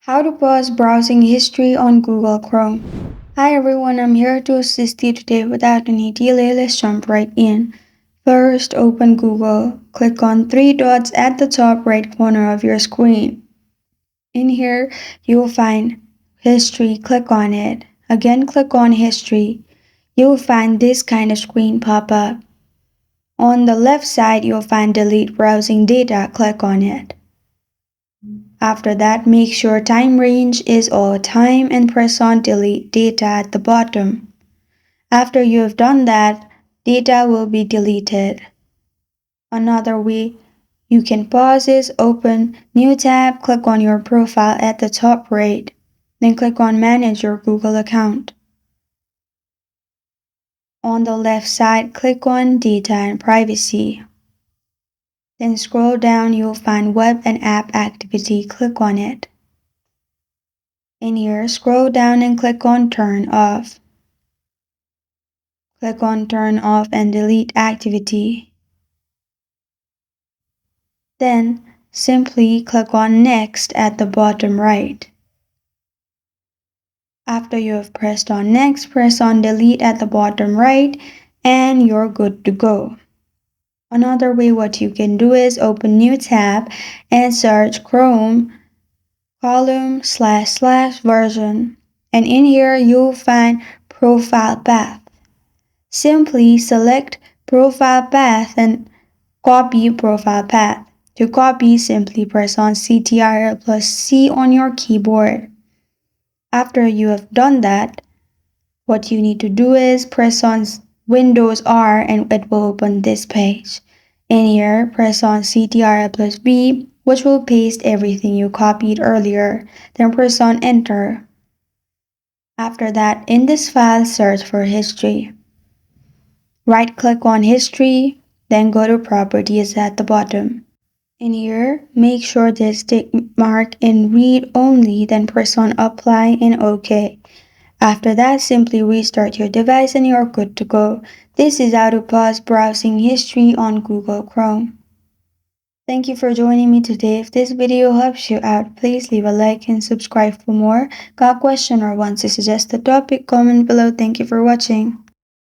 How to pause browsing history on Google Chrome. Hi everyone, I'm here to assist you today without any delay. Let's jump right in. First, open Google. Click on three dots at the top right corner of your screen. In here, you will find History. Click on it. Again, click on History. You will find this kind of screen pop up. On the left side, you'll find Delete Browsing Data. Click on it. After that, make sure time range is all time and press on delete data at the bottom. After you have done that, data will be deleted. Another way you can pause is open new tab, click on your profile at the top right, then click on manage your Google account. On the left side, click on data and privacy. Then scroll down, you'll find web and app activity, click on it. In here, scroll down and click on Turn Off. Click on Turn Off and Delete Activity. Then, simply click on Next at the bottom right. After you have pressed on Next, press on Delete at the bottom right and you're good to go. Another way what you can do is open new tab and search Chrome column // and in here you'll find profile path. Simply select profile path and copy profile path. To copy, simply press on Ctrl+C on your keyboard. After you have done that, what you need to do is press on Windows R and it will open this page. In here, press on Ctrl+V, which will paste everything you copied earlier. Then press on Enter. After that, in this file, search for History. Right-click on History, then go to Properties at the bottom. In here, make sure there's tick mark in Read Only, then press on Apply and OK. After that, simply restart your device and you're good to go. This is how to pause browsing history on Google Chrome. Thank you for joining me today. If this video helps you out, please leave a like and subscribe for more. Got a question or want to suggest a topic? Comment below. Thank you for watching.